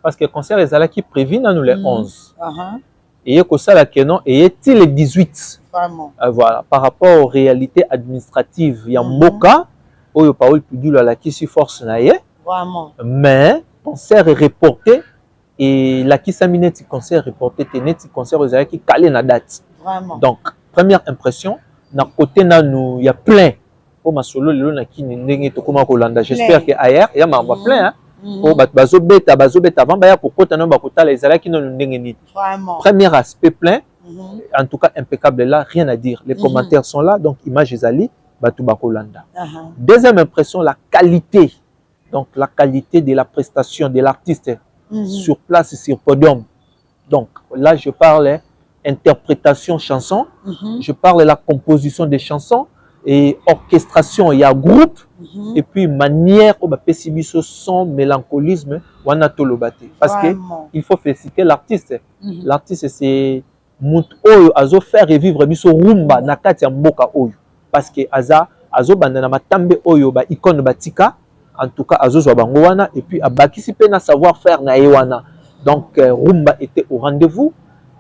parce que le concert est là qui prévu dans le 11. Et que ça, la non, et est-il le 18? Vraiment. Voilà, par rapport aux réalités administratives, il y a Moka, où il Paul Pudul à la qui se force naïe. Vraiment. Mais le concert est reporté et la qui s'aminet concert reporté, net concert aux qui calé la date. Vraiment. Donc, première impression, d'un côté, il y a plein. Pour ma solo, j'espère qu'ailleurs, il y a plein. Hein? Premier aspect plein, en tout cas impeccable là, rien à dire. Les commentaires sont là, donc image Zali, Batubakolanda. Deuxième impression, la qualité. Donc la qualité de la prestation de l'artiste sur place, sur podium. Donc là, je parle interprétation chanson, je parle la composition des chansons et orchestration, il y a groupe, et puis manière au pessimisme, son mélancolisme, parce qu'il faut féliciter l'artiste. L'artiste, c'est Oyo azo faire revivre biso rumba na kati ya mboka oyo, parce que azo bandana matambe oyo ba icône batika, en tout cas azo zwa bango wana, et puis abakisi pe na savoir faire na yewana. Donc rumba était au rendez-vous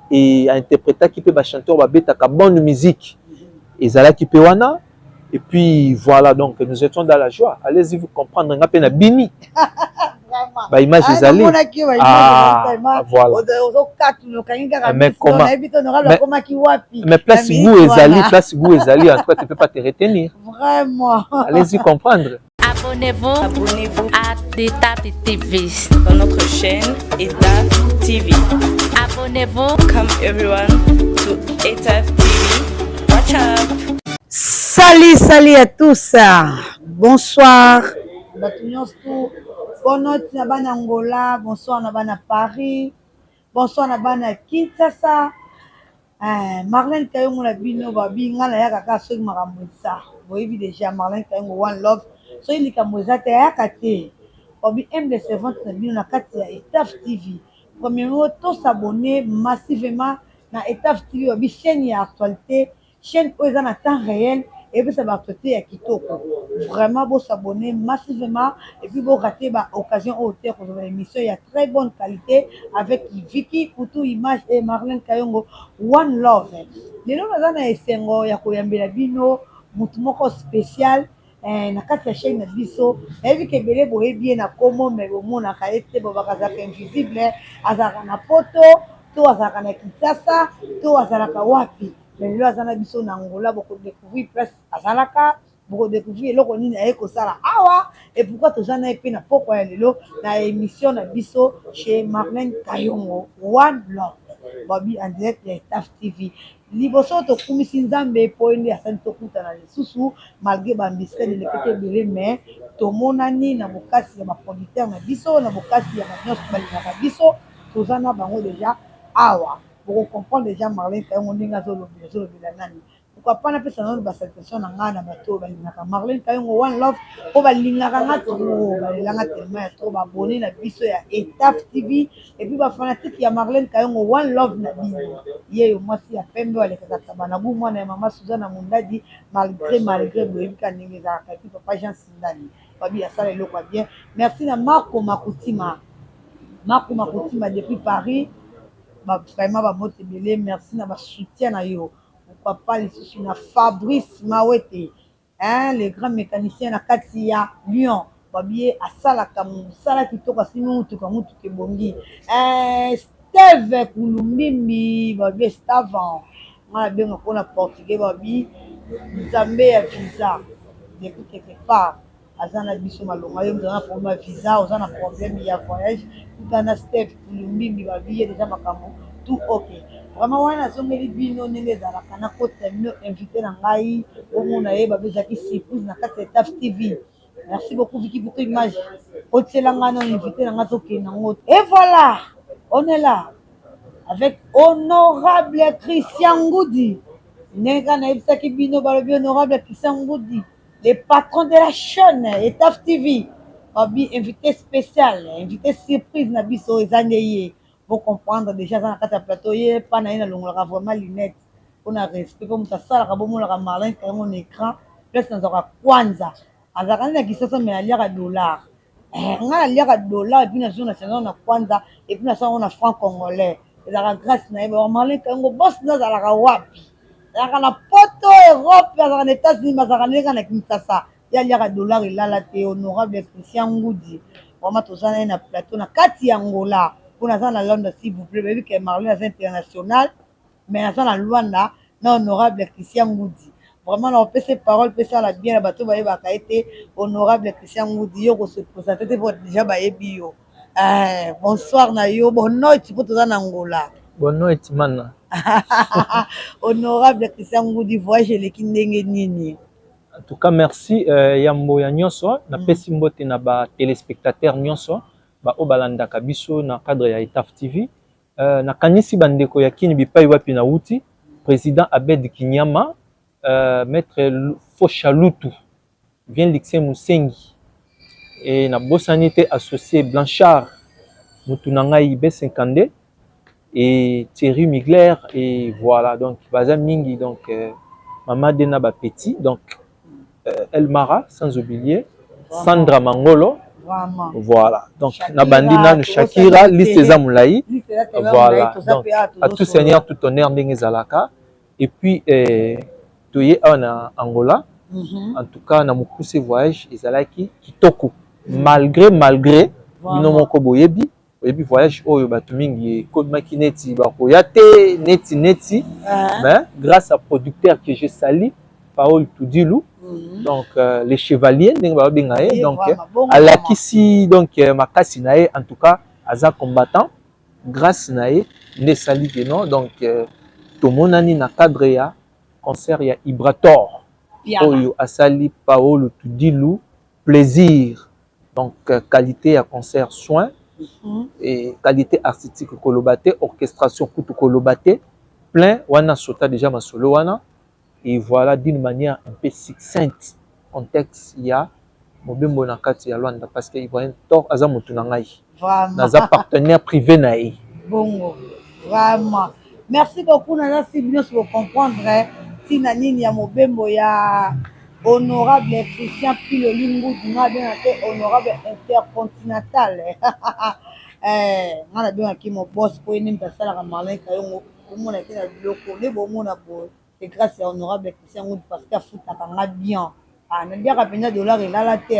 et interpréta qui peut ba chanteur ba betaka bonne musique ezala qui peut wana. Et puis voilà, donc nous étions dans la joie. Allez-y vous comprendre nga pe na bini. Bah image ezali. Voilà. Mais place vous ezali, en tout cas tu peux pas te retenir. Vraiment. Allez-y comprendre. Abonnez-vous à ETAF TV. Dans notre chaîne ETAF TV. Abonnez-vous. Come everyone to ETAF TV. Watch up. Salut à tous. Bonsoir. Bonne nuit na bana Angola, bonsoir na bana Paris, bonsoir na bana Kinshasa. Marlène Kayongo la bino babi ngala ya kaka soki makambo ça. Boyebi déjà Marlène Kayongo One Love. So il likambo za te ya kate. Obi aime les servantes na bino na kati ya ETAF TV. Premièrement, tous s'abonner massivement na ETAF TV obi chaîne ya actualité, chaîne où ils en temps réel. Et puis ça va traiter à Kitoko. Vraiment, vous s'abonner massivement. Et puis vous ratez l'occasion au terre pour une émission. Il y a très bonne qualité avec Vicky Poutou Image et Marlène Kayongo One Love. Les noms dans un essengo, il y a Koyambela Bino, Moutumoko spécial. Na kati ya chaîne na biso ebi ke belé boye bien na komo mais au monde na kaete bo bakazaka invisible azaka na poto to azaka na Kinshasa to azaka wapi. Mais là, ça n'a biso na Angola, beaucoup découvrir presque azalaka, beaucoup découvrir eloko nini ayeko sala awa et pourquoi tous en épé na poko ya lelo na émission na biso chez Marlène Kayongo One Love. Babi en direct ya ETAF TV. Liboso to kumisi nzambe po ende asani to kuta na lisusu malgré ba mbisika de lekete belé mais to monani na bokasi ya ba producteur na biso na bokasi ya ba nyos balina biso tozana bango déjà awa. Pour comprendre déjà Marlène Kayongo ndinga zolobela nani. Pourquoi pas na pesa na ba salutation na ngana bato balingaka Marlène Kayongo One Love o balingaka ngatu balingaka tellement trop abonné na biso ya ETAF TV et puis ba fanatique ya Marlène Kayongo One Love na bino. Yeyo mwasi ya pembe wale kaka bana bu mwana ya mama Suzana Mundadi malgré boyika ndenge za ka puis papa Jean Sindani. Babi ya sala eloko bien. Merci na Marco Makutima depuis Paris. Vraiment bamote belé merci na ba soutien na yo pourquoi pas les soutien na Fabrice Mawete le grand mécanicien na kati ya Lyon babie asala sala kitoko sinu mutu ke bongi Steve Kulumbimbi babie Stavon ngala benga pona portugais babi nzambe ya visa depuis quelque part azana biso malonga yo mzana problème visa ozana problème ya voyage dans Steve Kulumbimbi babi déjà makambo tout ok vraiment wana zongeli bino ndenge ezalaka na kota mino invité na ngai omona ye babezaki surprise na kati ya ETAF TV. Merci beaucoup Vicky pour ton image otielanga na invité na nga tokende nango et voilà on est là avec honorable Christian Ngoudi ndenge na yebisaki bino balobi honorable Christian Ngoudi le patron de la chaîne ETAF TV babi invité spécial invité surprise na biso ezandeye. Pour comprendre déjà dans la plateau, il n'y a pas vraiment lunettes. On a respect pour ça, ça la bon la Marlène quand on écran, plus dans aura kwanza. Azakani na kisasa mais à $. nga naliaka dollar et puis nazo na saison na kwanza et puis nazo na franc congolais ezalaka grâce na ye Marlin Kayango boss nazalaka wapi azalaka na poto Europe azalaka na États-Unis azalaka ndenge na Kinshasa ye aliaka dollar elala te honorable Christian Ngudi vraiment toza na ye na plateau na kati ya Angola mpo naza na Londres s'il vous plaît bayebi ke Marlin aza international mais naza na Luanda na honorable Christian Ngudi vraiment na opesa parole pesa la bien na bato bayebaka ete honorable Christian Ngudi yo se présenter te pour déjà bayebi yo bonsoir na yo bonne noite po toza na Angola bonne noite mana honorable Christian Ngudi voyage eleki ndenge nini en tout cas merci yambo ya nyonso na pesi mbote na ba téléspectateurs nyonso ba obalandaka biso na cadre ya ETAF TV na kanisi bandeko ya kini bipai wapi na uti président Abed Kinyama maître Foshalutu vient Lixé Musengi et na bosanité associé Blanchard Mutunangai B50 et Thierry Migler et voilà donc baza mingi donc Mama Dena ba petit donc Elmara sans oublier Sandra Mangolo voilà donc na bandi nanu Shakira liste za mulai voilà donc à tout seigneur tout honneur ndenge zalaka et puis toye en Angola en tout cas na mokuse voyage ezalaki kitoko malgré bino moko boyebi oyebi voyage oyo bato mingi ekomaki neti bakoya te neti mais grâce à producteur que je salue Paul Toudilou donc les chevaliers ndenge babenga ye donc alakisi donc makasi na ye en tout cas aza combattant grâce na ye nde sali que non donc tomonani na cadre ya concert ya Ibrator oyo asali Paul Toudilou plaisir donc qualité à concert soin et qualité artistique kolobate orchestration kutu kolobate plein wana sota déjà ma solo wana et voilà d'une manière un peu succincte contexte ya mobembo na kati ya Luanda parce que Ibrahim Tor aza mutu na ngai naza partenaire privé na ye bongo vraiment merci beaucoup naza si bien pour comprendre tina nini ya mobembo ya honorable Christian Pilolingu dinga bien te honorable intercontinental ngana bien ki mo boss po ene mpasala ka Marlin Kayango komona ke na biloko le bomona bo c'est grâce à honorable Christian Ngudi parce que futa kanga bien nandiaka mpenza dollar elala te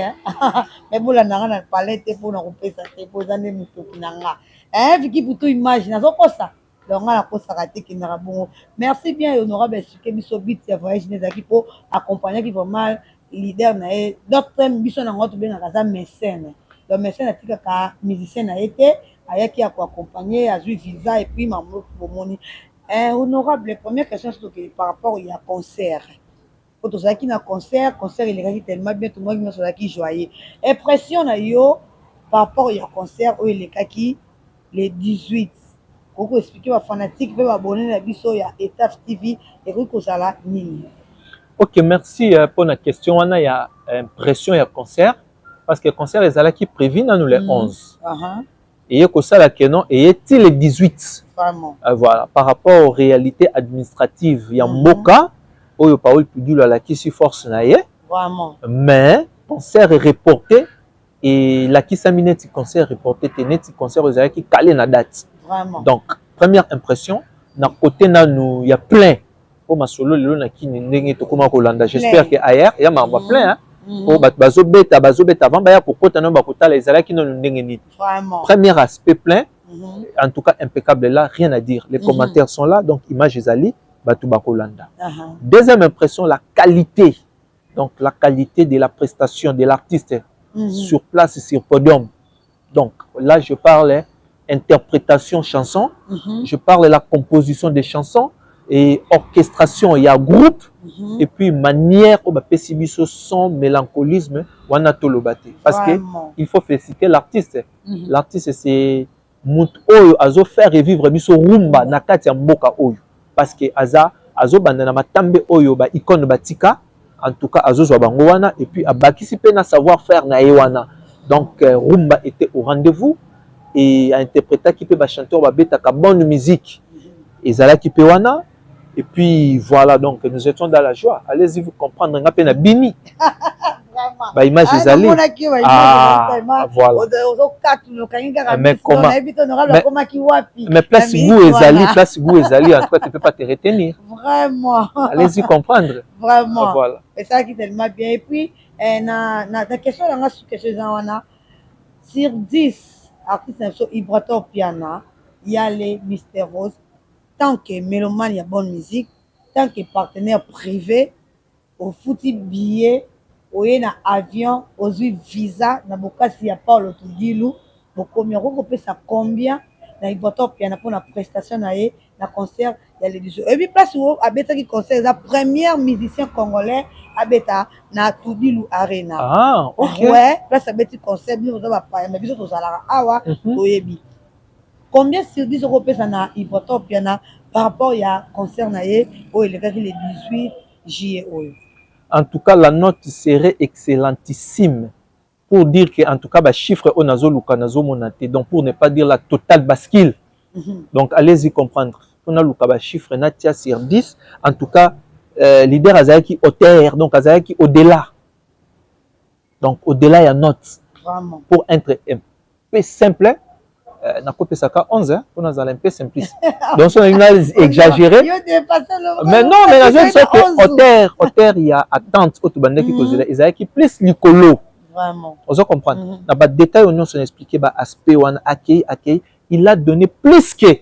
mais bolandanga na palais te mpo na kopesa te mpo eza nde motoki na nga viki putu image nazokosa donc nga nakosaka te kendaka bongo merci bien honorable esike biso bit ya voyage ne ezalaki mpo accompagnaki vraiment leader na ye docteur biso nango tobengaka aza mécène donc mécène atikaka musicien na ye te ayaki ya koaccompagne azwi visa et puis mamoki bomoni honorable première question soki par rapport ya concert po tozalaki na concert elekaki tellement bien tomonaki nyonso ozalaki joyeux impression na yo par rapport ya concert oyo elekaki le 18 koko expliquer bafanatique mpe babone na biso ya ETAF TV ekoki kozala nini ok merci pour la question wana ya impression ya concert parce que concert ezalaki prévu nanu le 11 eye kosala ke non eyeti le 18 voilà par rapport aux réalités administratives ya mboka oyo Paul Toudilou alakisi force na ye mais concert est reporté et lakisami neti concert reporté te neti concert ezalaki calé na date donc première impression na côté nanu ya plein po masolo lelo na kini ndenge tokoma kolanda j'espère que ailleurs ya mamba plein po bato bazobeta avant baya kokota no bakotala ezalaki nanu ndenge nini premier aspect plein en tout cas impeccable là rien à dire les commentaires sont là donc image ezali bato bakolanda deuxième impression la qualité donc la qualité de la prestation de l'artiste sur place sur podium donc là je parle interprétation chanson je parle la composition des chansons et orchestration il y a groupe et puis manière au bapesi biso son mélancolisme wana tolobate parce que il faut féliciter l'artiste l'artiste c'est mutu oyo azo faire revivre biso rumba na kati ya mboka oyo parce que azo banda na matambe oyo ba icône batika en tout cas azo zwa bango wana et puis abakisi pe na savoir faire na wana donc rumba était au rendez-vous et interpréta qui peut ba chanteur ba betaka bonne musique ezalaki pe wana et puis voilà donc nous étions dans la joie allez-y vous comprendre nga pe na bini Ba image ezali. Voilà. Mais comment? Mais place vous ezali, en tout cas tu peux pas te retenir. Vraiment. Allez-y comprendre. Vraiment. Voilà. Et ça qui est tellement bien. Et puis, la question sur 10 artistes Ibrato Piana, il y a les Mister Rose. Tant que mélomane, il y a bonne musique. Tant que partenaire privé, au foutu billet, au na avion, aux visa, na bokasi il y a pas le Tudilou. Combien ça combien na Ibrato Piana pour la prestation na concert il y a les 10 jours. Et puis place où abeta qui concert la première musicien congolais abeta na Tudilou Arena. Ah, OK. Ouais, place abeta concert bien on va pas mais biso to salara awa toyebi. Combien sur 10 euros pesa na Ibrato Piana par rapport à concert naé où il est le 18 juillet. En tout cas, la note serait excellentissime pour dire que en tout cas ba chiffre au nazo luka nazo monate, donc pour ne pas dire la totale bascule. Donc allez-y comprendre. On a luka ba chiffre natia sur 10. En tout cas, leader azaki hauteur, donc azaki au-delà. Donc au-delà il y a note. Vraiment. Pour être un peu simple, na copie saka 11 hein, pour nous aller un peu simpliste. Donc on a exagéré. Mais non, mais la jeune sorte hauteur il y a attente au tubande qui cause les azaki plus licolo. Vraiment. On doit comprendre. Dans les détails, on a expliqué l'aspect où on accueil, il a donné plus que.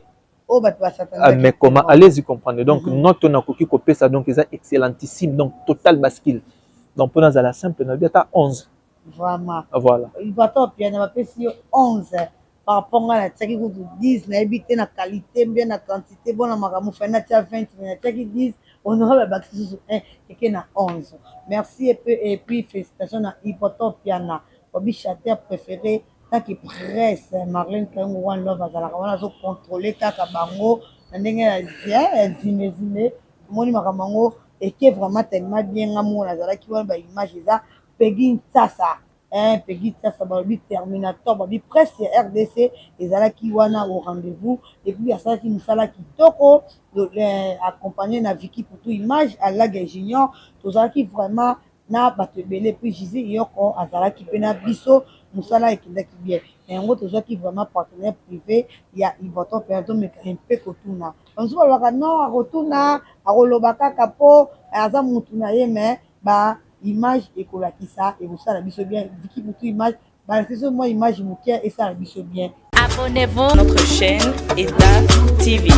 Mais comment allez-y comprendre. Donc, notre nakoki copé ça, donc, c'est excellentissime. Donc, total bascule. Donc, pour nous, à la simple, on a 11. Vraiment. Voilà. Il va top, il y en a 11. Par rapport à la tchaki qui 10, na habité na qualité, bien na quantité, bon, na maramou, fait na 20, na tchaki 10. On aura la bâtisse sur 1 et qu'il y a 11. Merci et puis félicitations à Ipoto Piana. Bobby Chater préféré, tant qu'il presse, Marlène Kango One Love, on a contrôlé Kakabango, on a zimé, Moni Maramango, et qui est vraiment tellement bien amour, qui voit l'image, Peggy Tassa. Peggy Tassa, Terminator, presque RDC, les ala qui wana au rendez-vous, et puis il y a ça qui nous sala qui toko, accompagné na Vicky pour tout image, à la Junior, tout ça qui vraiment na batebele, puis Gisé Yoko, à Zala qui pena biso, nous sala et qui bien. Et en gros, tout ça qui vraiment partenaire privé, il y a Ivoto Perdo, mais un peu kotuna. On se voit non, à rotuna, à rolobaka capo, à Azamutuna, mais bah, image et ça et vous ça la biso bien Vicky pour tout image bah c'est moi image moukia et ça la biso bien. Abonnez-vous notre chaîne ETAF TV.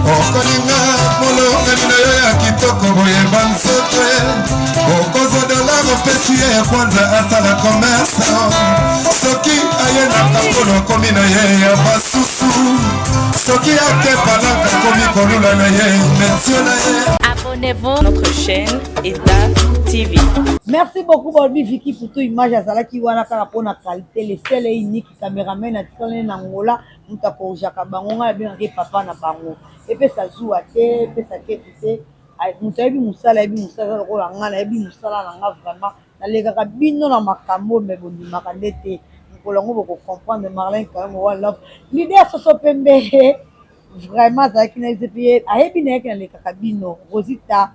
Okolinga molonga na yo ya kitoko boyeba nsoto okozodela mopesi ye ya kwanza asala commerce soki ayendaka mpona akomi na ye ya basusu soki akepalaka akomi kolula na ye mentio na ye. Abonnez-vous notre chaîne ETAF TV. Merci beaucoup Bobby Vicky pour tout image azalaki wana kaka pona qualité les seuls et unique caméraman atikale na ngola mutako jaka bango nga bien ke papa na bango et puis ça joue à te puis ça kete musabi musala ebi musala lokola nga na ebi musala na nga vraiment na lekaka bino na makambo me bondimaka ndete mkolongo boko comprendre Marlène Kango One Love l'idée soso pembe vraiment azalaki na ezepi ayebi na yeke na lekaka bino Rosita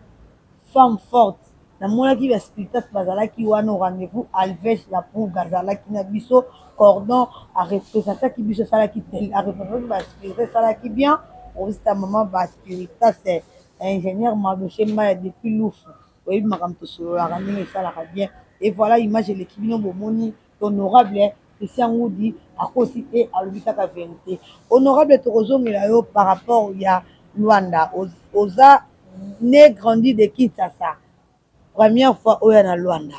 femme forte namonaki baspiritas bazalaki wana rendez-vous alvege la prouve azalaki na biso cordon arepresentaki biso esalaki arepresentaki baspiritas esalaki bien Rosita mama baspiritas ingénieur Mardoché Maya depuis Loufou oyebi makambo tosololaka ndenge esalaka bien et voilà image eleki bino bomoni honorable Christian Ngoudi akosi te alobi kaka vérité honorable tokozongela yo par rapport ya Luanda oza né grandi de Kinshasa première fois oya na Luanda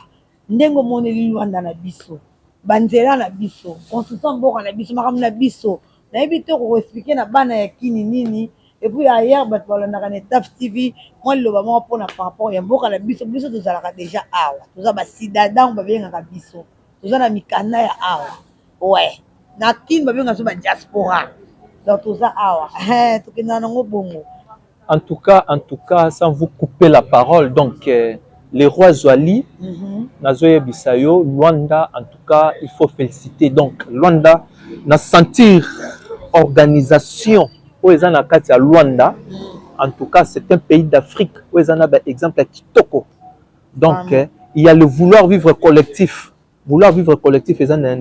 ndenge omoneli Luanda na biso banzela na biso construction mboka na biso makambo na biso nayebi te koexplike na bana ya kini nini et puis ailleurs bato balandaka na ETAF TV mwa liloba moko mpona par rapport ya mboka na biso biso tozalaka deja awa toza basidadan babengaka biso toza na mikanda ya awa ouais na kini babengaka so badiaspora donc toza awa tokendaka nango bongo. En tout cas, sans vous couper la parole, donc les rois Zouali, Nazoye Bisayo, Luanda, en tout cas, il faut féliciter. Donc, Luanda, na sentir organisation, où ils en a Luanda, en tout cas, c'est un pays d'Afrique, où ils en a exemple à Kitoko. Donc, il y a le vouloir vivre collectif. Vouloir vivre collectif, ils en a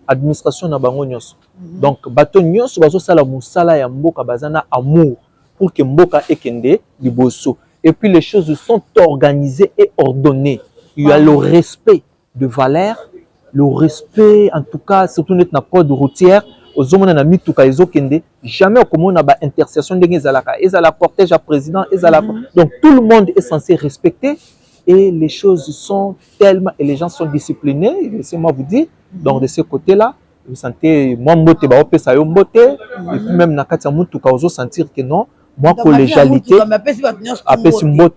administration na bango nyonso. Donc, bato nyonso bazo sala musala ya mboka bazana amour pour que mboka ekende liboso. Et puis les choses sont organisées et ordonnées. Il y a le respect de valeurs, le respect, en tout cas, surtout notre code routière. Aux hommes na mituka ezokende, jamais comme on a ba intercession de ezalaka, ezala cortège à président, ezala. Donc tout le monde est censé respecter et les choses sont tellement et les gens sont disciplinés, laissez-moi vous dire. Donc de ce côté-là, vous sentez moi mbote ba opesa yo mbote et puis même na kati ya mutuka ozo sentir que non. Moi, collégialité,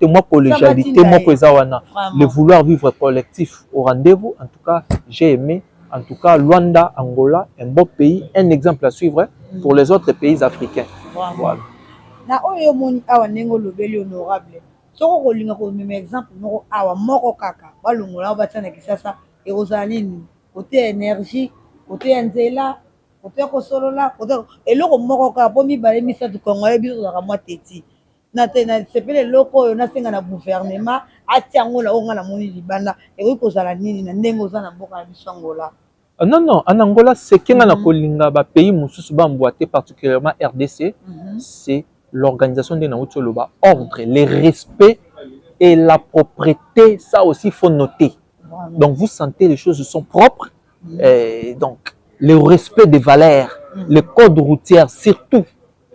moi, collégialité, moi, le vouloir vivre collectif au rendez-vous. En tout cas, j'ai aimé. En tout cas, Luanda, Angola, un beau pays, un exemple à suivre pour les autres pays africains. Voilà. Na oyo moni awa nengo lobeli honorable. Soko kolinga ko même exemple no awa moko kaka. Balongola batana kisasa e ozalini côté énergie, côté nzela. Côté kosolola côté eloko moko ka po mibale misatu congolais biso za kamwa teti na tena sepele loko oyo nasenga na gouvernement atiango la onga na moni libanda eko kozala nini na ndenge oza na mboka na biso Angola. Non, non, en Angola, c'est qu'il y a un pays qui particulièrement RDC, c'est l'organisation des Nautoloba, ordre, les respects et la propreté, ça aussi il faut noter. Donc vous sentez les choses sont propres, et donc le respect des valeurs, le code routier surtout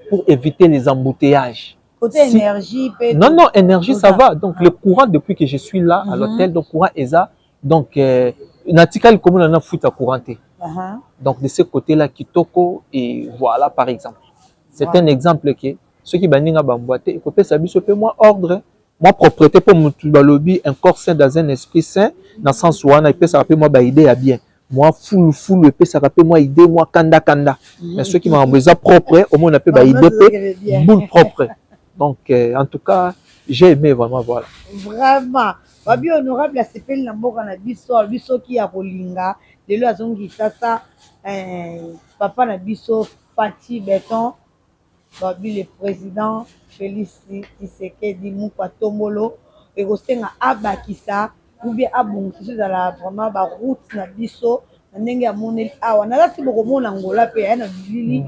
pour éviter les embouteillages. Côté énergie, non, non, énergie ça va. Donc le courant depuis que je suis là à l'hôtel, donc courant ESA, donc Natikal comme on a foot à couranter. Donc de ce côté-là, Kitoko et voilà par exemple. C'est un exemple que ceux qui baninga bamboité, côté ça biso peu moi ordre, moi propreté pour mon lobby, un corps sain dans un esprit sain, dans le sens où on a peut ça moi ba idée à bien. Moi full et puis ça rappelle moi idée moi kanda. Mais ceux qui m'ont besoin propre, au moins on a peut ba idée boule propre. Donc en tout cas, j'ai aimé vraiment voilà. Vraiment. Babi honorable la sepel na mboka na biso qui a kolinga lelo azongi sasa papa na biso Fati Beton babi le président Félix Tshisekedi Mukwa Tombolo et kosenga abakisa ou bien abongisa la vraiment ba route na biso na ndenge ya moneli awa na lasi boko mona Angola pe ya na bilili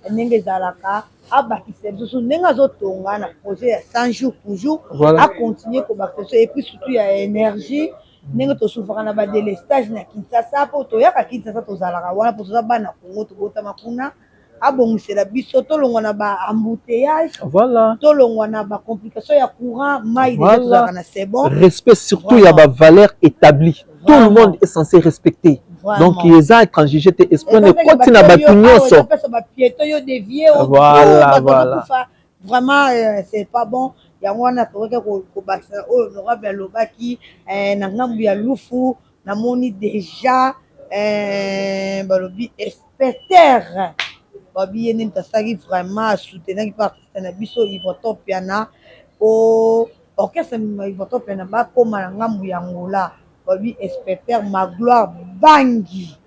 ndenge zalaka abakisa biso ndenge azotonga na projet ya 100 jours toujours à continuer ko bakisa et puis surtout ya énergie ndenge to soufaka na ba délestage na Kinshasa po to yaka Kinshasa to zalaka wana po to za bana Congo to bota makuna abongisela biso tolongwa na ba embouteillage voilà tolongwa na ba complication ya courant mai déjà tozalaka na c'est bon respect surtout ya ba valeur établie tout le monde est censé respecter. Donc ils ont quand j'étais esprit ne continue à battre nyonso voilà vraiment c'est pas bon yango wana tokoki kobakisa oyo honorable alobaki na ngambu ya lufu namoni déjà balobi experteur babi ye nini tasaki vraiment asoutenaki partisite na biso ivotopiana o orchestre ivotopiana bakóma na ngambu ya Angola babi experteur Magloire Bangi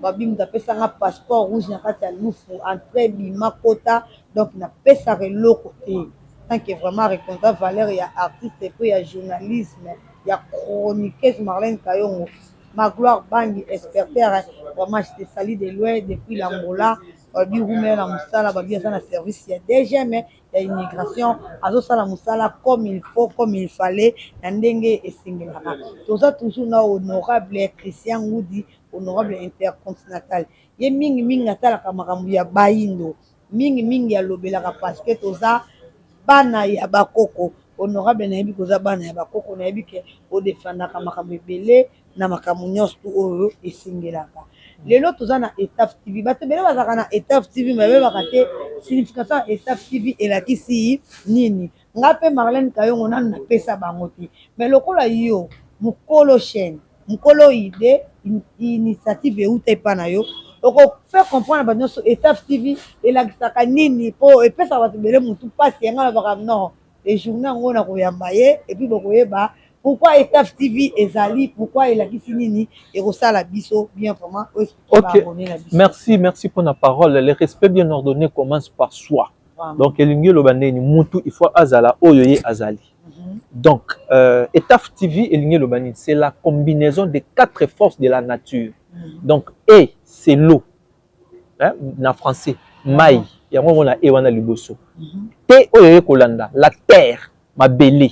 babi mutu apesanga passeport rouge na kati ya lufu entrée bima kota donc napesaka eloko te tant que vraiment reconnaître valeur ya artiste et puis ya journalisme ya chroniqueuse Marlène Kayongo Magloire Bangi experteur vraiment je te salue de loin depuis l'Angola babi rumé na musala babi aza na service ya DG mais ya immigration azosala musala comme il faut comme il fallait na ndenge esengelaka toza toujours na honorable Christian Ngudi honorable intercontinental ye mingi atalaka makambo ya bayindo mingi alobelaka parce que toza bana ya bakoko honorable nayebi koza bana ya bakoko nayebi ke odefendaka makambo ebele na makambo nyonso oyo esengelaka lelo toza na Etaf TV bato bele bazaka na Etaf TV mais bebaka te signification ya Etaf TV elakisi nini nga mpe Marlène Kayongo nanu napesa bango te mais lokola yo mokolo chaîne mokolo idée initiative euta epa na yo okofaire comprendre bato nyonso Etaf TV elakisaka nini mpo epesaka bato bele motu mpasi yanga na baka non ejourne yango na koyamba ye epuis bokoyeba pourquoi Etaf TV ezali, pourquoi il a dit nini et la biso bien vraiment. Ok, merci pour la parole. Le respect bien ordonné commence par soi. Donc il faut azala oyoye azali. Donc Etaf TV et c'est la combinaison des 4 forces de la nature. Donc E c'est l'eau, hein, en français mai yango mona e wana liboso. T oyoye kolanda la terre ma belé.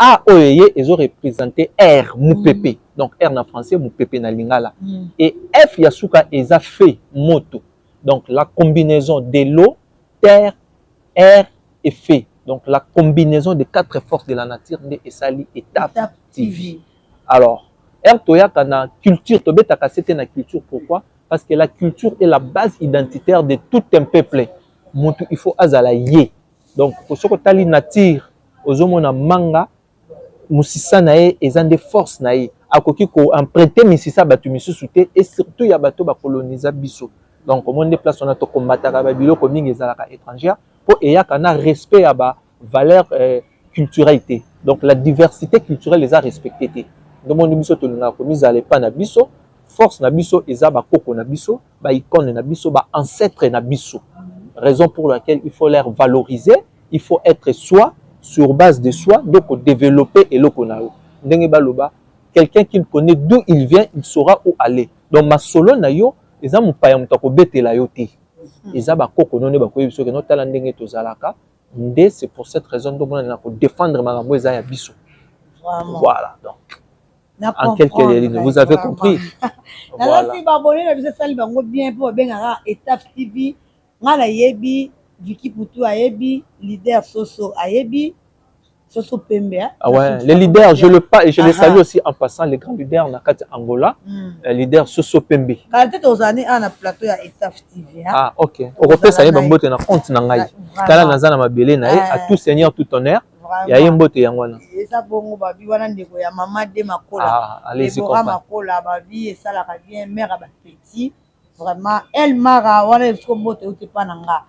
A oyoye ils ont représenté R mupepe. Donc R en français mupepe na lingala. Et F yasuka ils a fait moto. Donc la combinaison de l'eau, terre, air et feu. Donc la combinaison des 4 forces de la nature de Esali Etaf TV. Alors, Toyaka na culture, Tobeta c'était na culture, pourquoi? Parce que la culture est la base identitaire de tout un peuple. Il faut azala ye. Donc, pour ce que tali nature, ozomona manga, musisa nae, ezan des forces nae. Akoki ko emprunter misisa batu misusu te et surtout ya bato ba coloniser biso. Donc, comment on déplace on a to combattre ba biloko mingi ezalaka étrangère pour eyaka na respect à ba valeur culturalité. Donc, la diversité culturelle les a respectées. Donc, on biso to na ko mizale pa na biso, force na biso eza ba koko na biso, ba icône na biso, ba ancêtre na biso. Raison pour laquelle il faut les valoriser, il faut être soi, sur base de soi, donc développer et l'okonao. Ndenge baloba, quelqu'un qui connaît d'où il vient, il saura où aller. Donc ma solo na yo, eza mupaya mutako bete la yote. Eza ba koko none ba koyebi so ke no tala ndenge tozalaka. Nde c'est pour cette raison donc on a pour défendre makambo eza ya biso. Voilà donc. En quelques lignes, vous avez compris. Voilà. Si babone na biso sali bango bien pour bengara Etaf TV. Ngala yebi Vicky Poutou ayebi leader Soso ayebi Soso Pembe. Ah ouais, les leaders je les salue aussi en passant les grands leaders na kati Angola. Leader Soso Pembe. Quand tu aux années à la plateau ya Etaf TV. Ah OK. Européen ça yeba mbote na compte na ngai. Kala nazana mabele na à tout seigneur tout honneur. Ya yembote yangwana. Eza bongo babi wana ndeko ya mama de makola. Ah, allez-y comprendre. Makola babi et ça la bien mère ba petit. Vraiment elle mara wana mbote uti pa nanga.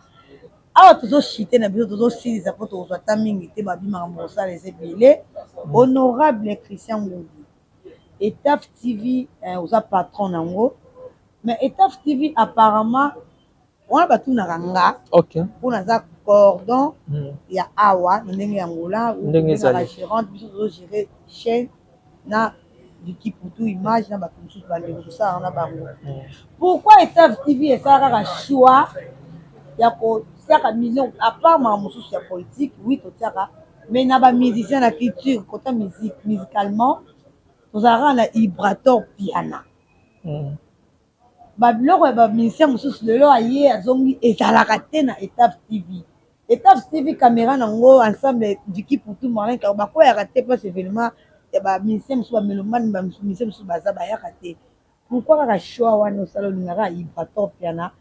Awa tozo chiter na biso tozo siliza po tozo ta mingi te babi makambo ça les ebele. Honorable Christian Ngoundi. Etaf TV oza patron nango. Mais Etaf TV apparemment on a battu na ranga. OK. Pour naza cordon ya awa ndenge ya ngola ou la gérante biso tozo gérer chaîne na Vicky Poutou image na bato mosusu bandeko tosala na bango. Pourquoi Etaf TV esalaka ka choix ya kotiaka million à part ma mosusu ya politique oui totiaka mais na ba musicien na culture côté musique musicalement tozalaka na Ibrator Piana. Ba biloko ya ba musicien mosusu lelo aye azongi ezalaka te na Etaf TV. Etaf TV caméra nango ensemble Vicky Poutou Marin ka bakoyaka te pas événement. Il y a des musiciens qui sont mélomane, des musiciens qui sont basés à pourquoi la choix wana osalo lingaka Ibrator Piana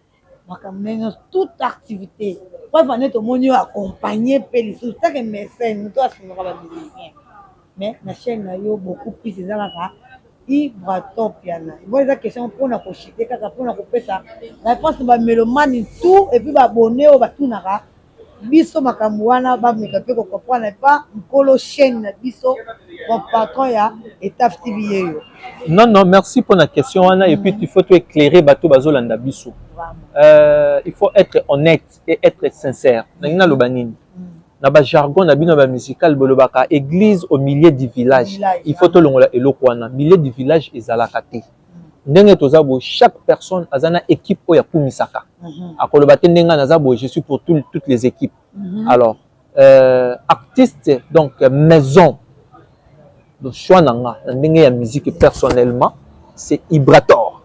makameno toute activité pour venir au monde accompagner peli tout ça que mécène toi c'est pas musicien mais la chaîne na yo beaucoup plus ezalaka Ibrator Piana moi la question pour na ko chiter kaka pour na ko pesa réponse ba mélomane tout et puis ba abonné au ba tunaka biso makambo wana ba meka pe ko comprendre pas nkolo chaîne na biso mon patron ya Etaf TV yeyo. Non, merci pour la question Anna et puis il faut tout éclairer bateau bazolanda biso. Il faut être honnête et être sincère. Nangina lobanini. Na ba jargon na bino ba musical bolobaka église au milieu du village. Il faut to longola eloko wana milieu du village ezalaka te. Ndenge tozabo chaque personne azana équipe oya pumisaka. Akoloba te ndenga nazabo je suis pour toutes les équipes. Alors artiste donc maison donc choix nanga ndenge ya musique personnellement c'est Ibrator.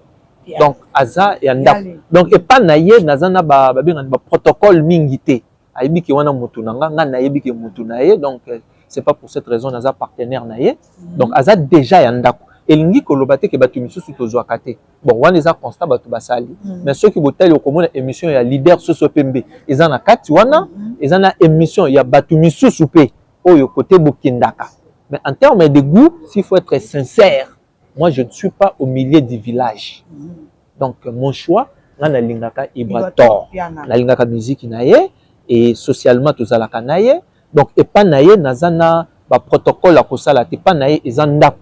Donc aza et anda donc et pas naye nazana ba protocole mingi te ayebi ki wana mutu nanga nga nayebi ki mutu naye donc c'est pas pour cette raison naza partenaire naye donc aza déjà ya ndako elingi koloba te ke batu misusu tozwaka te bon wana eza constat batu basali mais ceux qui botali okomona émission ya leader Soso Pembe eza na kati wana eza na émission ya batu misusu pe oyo côté bokindaka. Mais en termes de goût, s'il faut être sincère, moi je ne suis pas au milieu du village. Donc mon choix, na lingaka Ibrator, na lingaka musique naye et socialement tout ça la naye. Donc et pas naye nazana ba protocole à kosala te pa na ye ezandap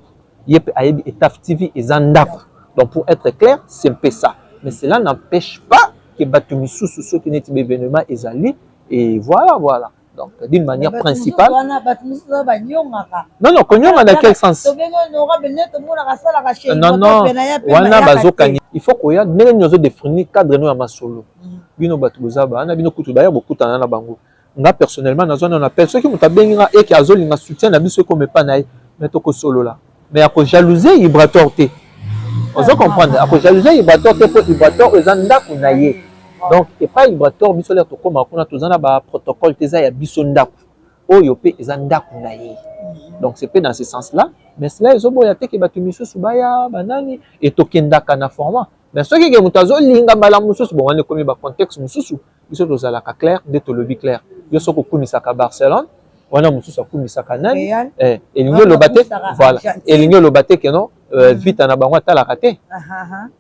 yep ayebi Etaf TV ezandap. Donc pour être clair c'est un peu ça, mais cela n'empêche pas que batu misusu so ki neti événement ezali et voilà donc d'une manière principale. Non konyonga dans quel sens? Non wana bazokani il faut koya ndenge nyozo définir cadre no ya masolo bino batu bozaba na bino kutu baya bokutana na bango. Nga personnellement na zone on appelle ceux qui mutabenga et qui azolinga soutien na biso comme pas na mais to ko solo là mais à cause jalousie vibratoire té on doit comprendre à cause jalousie vibratoire té pour vibratoire ezanda kunaye donc et pas vibratoire biso là to comme akuna tozana ba protocole teza ya biso ndako oyo pe ezanda kunaye. Donc c'est pas dans ce sens là mais cela ezoboya té ke batu misusu baya banani et tokendaka na format mais ceux qui mutazo linga bala mususu bon on est comme ba contexte mususu biso tozala ka clair de to lebi clair yo soko kumisaka Barcelone wana mususu akumisaka nani elingo lobate voilà elingo lobate que non vite na bango tala kate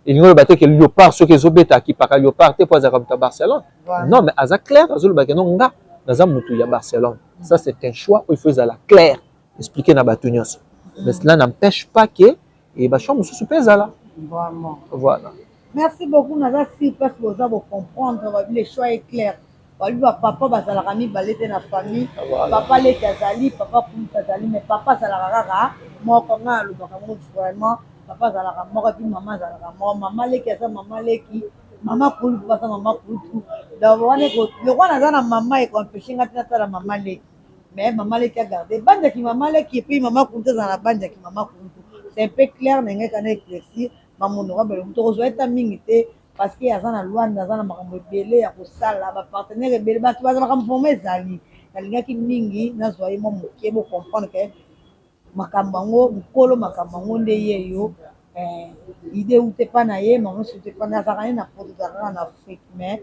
elingo lobate que Léopard ceux qui zobeta ki paka Léopard te poza comme ta Barcelone non mais aza clair azo lobate non nga naza mutu ya Barcelone ça c'est un choix il faut la clair expliquer na batu nyonso mais cela n'empêche pas que et ba choix mususu pesa là vraiment voilà. Merci beaucoup naza si parce que vous avez comprendre le choix est clair. Papa bazalaka mibalete na famille papa leki azali papa pumu azali mais papa azalaka kaka moko nga alobaka ngo vraiment papa azalaka moko epi mama azalaka moko mama leki aza mama leki mama kulutu aza mama kulutu donc wana lokwa naza na mama ekompeshe nga te natala mama leki mais mama leki agarde banjaki mama leki epuis mama kulutu azala na banjaki mama kulutu c'est un peu clair ndenge kana éclaircir mamondoka beloko tokozwa eta mingi te parce que aza na Luanda aza na makambo ebele ya kosala bapartenaire ebele bato baza makambo forme ezali nalingaki mingi nazwa ye mwa moke bocomprendre ke makambo yango mokolo makambo yango nde ye yo ide ute pa na ye mamosi ute pa na azalaka ne na poto ezalaka na Afrique mais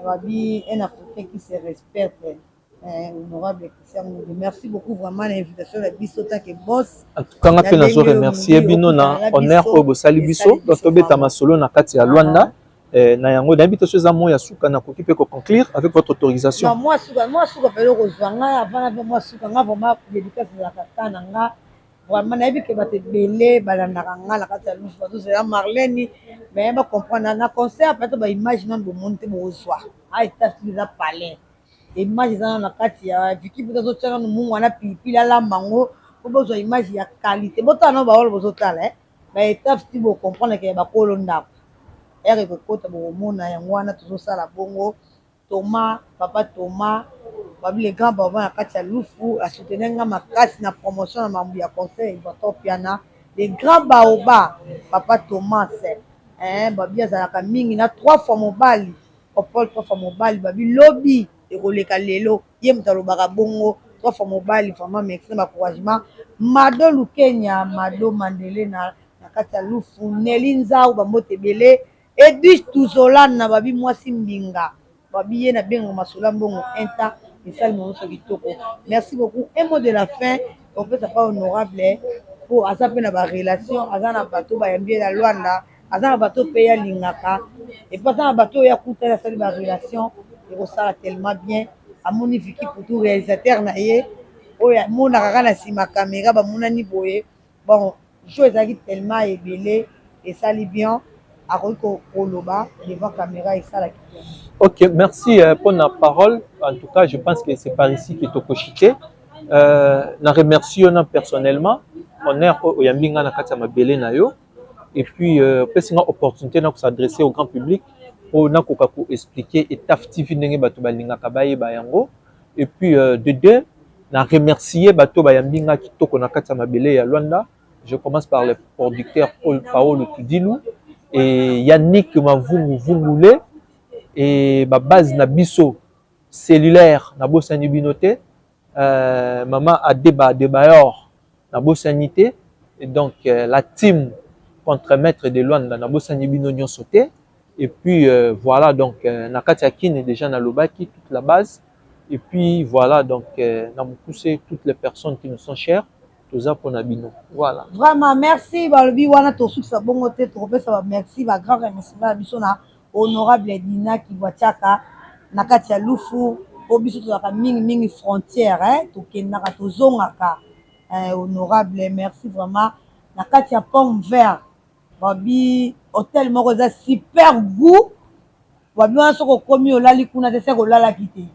babi un Africain qui se respecte honorable Christian Ngudi. Merci beaucoup vraiment l'invitation de biso tant que boss. En tout cas, on a remercier bino na honneur au bosali biso donc tobeta masolo na kati ya Luanda na yango d'invitation za moya suka na kokipe ko conclure avec votre autorisation. Non moi suka pelo ko zwanga avant na moi suka nga vraiment dédicace la katana nga vraiment na bi ke bate belé balandaka nga la kati ya lufu bato c'est la Marlène mais ba comprendre na concert peut-être ba image na bo monter bo soir ai ta fiza palais image ezana na kati ya viki mpe tozotiaka no mungu wana pilipili alambango po bozwa image ya qualité botala no baolo bozotala baétape ti bocomprendre ke bakolo ndako ere kokota bokomona yango wana tozosala bongo Thomas papa Thomas babi le grand baba na kati ya lufu asoutenir nga makasi na promotion na mambo ya conseil batopiana le grand baoba papa Thomas babi azalaka mingi na 3 fois mobali opol 3 fois mobali babi lobi ekoleka lelo ye moto alobaka bongo 3 fois mobali vraiment merci na encouragement Mado Lukenya Mado Mandele na kati ya lufu Neli Nzau bambote ebele Edwige Tuzolan na babi mwasi mbinga babi ye na bengo masola mbongo inta esali monoso kitoko. Merci beaucoup. Un mot de la fin on peut pas honorable pour aza pe na ba relation aza na bato bayambi na Luanda aza na bato pe ya lingaka et pas na bato ya kuta ya sali ba relation ça tellement bien amoni viki pour tout réalisateur na ye oya mona kaka na sima caméra ba mona ni boye bon jo ezaki tellement ebele et ça li bien a ko koloba devant caméra et ça la bien. OK, merci pour la parole. En tout cas, je pense que c'est par ici que tokochité na remercie on personnellement honneur au yambinga na kati ya mabele na yo et puis peut une opportunité na s'adresser au grand public pour na koka ko expliquer Etaf TV ndenge bato balingaka bayeba yango et puis de deux na remercier bato bayambinga kitoko na kati ya mabele ya Luanda. Je commence par le producteur Paolo Tudilu et Yannick Mavungu et ba base na biso cellulaire na bosani binoté maman Adeba Debayor na bosanité et donc la team contre-maître de Luanda na bosani bino nyonsoté. Et puis voilà donc Nakatiakin est déjà dans Lobaki, toute la base. Et puis voilà donc pousser toutes les personnes qui nous sont chères, tout ça pour Nabino. Voilà. Vraiment merci balobi wana to succès bongo te to pesa merci ba grand remerciement biso na honorable Dina qui boitiaka Nakatia lufu o biso to ka mingi frontière to kendaka to zongaka honorable merci vraiment na kati ya pomme vert babi hôtel moko eza super goût babi wana soki okomi olali kuna te seke olalaki te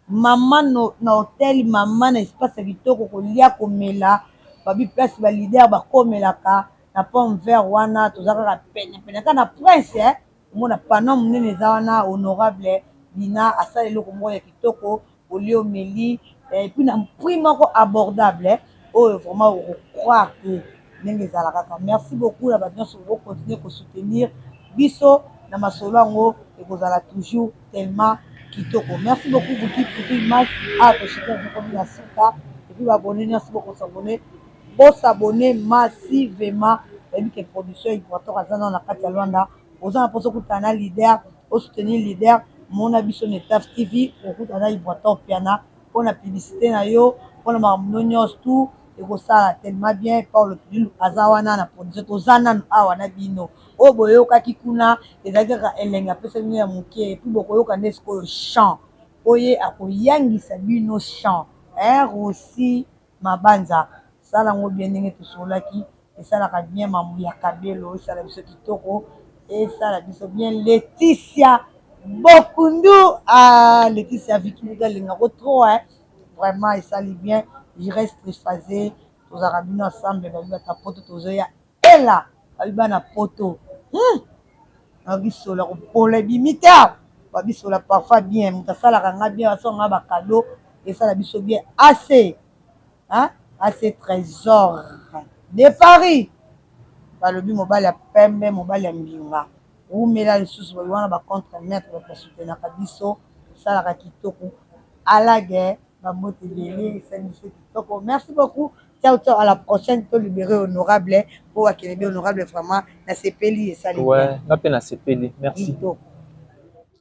mama na hôtel mama na espace ya kitoko kolia komela babi place balider bakomelaka na pomme vert wana toza kaka penepene kaka na prince omona pano monene eza wana honorable bina asala eloko moko ya kitoko olie omeli epuis na prix moko abordable oyo vraiment okocroire ke ndenge ezala kaka merci beaucoup na bato nyonso bokontinue kosoutenir biso na masolo yango ekozala toujours tellement kitoko merci beaucoup pour image toshika ekomi na suka epuis babone nyonso bokosabone bosabone massivement bayebi ke production Ibwator aza nano na kati ya Lwanda oza na mposa okutana na leader osoutenir leader mona biso na Etaf TV okutana na Ibwator piana mpona publicité na yo mpona makambo nyonso tu ekosala tellement bien Paul Pilu aza wana na production toza nano awa na bino oyo boyokaki kuna ezalaki kaka elenge apesa bino ya moke epuis bokoyoka nde sikoyo chant oye akoyangisa bino chant Rossi Mabanza sala yango bien ndenge tosolaki esalaka bien mambo ya kabelo esala biso kitoko esala biso bien Laetitia Bokundu Laetitia Vikimuka alingako trop vraiment esali bien je reste phasé tozalaka bino ensemble babi bata poto tozoya ela babi bana poto babisola kopola ebimi te babisola parfois bien moto asalaka nga bien basonga bakado esala biso bien assez AC Trésor de Paris balobi mobali ya pembe mobali ya mbinga umela lisusu babi wana bacontre maître bapasutenaka biso esalaka kitoko alage bamote ebele esali biso kitoko merci beaucoup ciao ciao à la prochaine to libéré honorable po akende bi honorable vraiment na sepeli esali ouais nga mpe na sepeli merci kitoko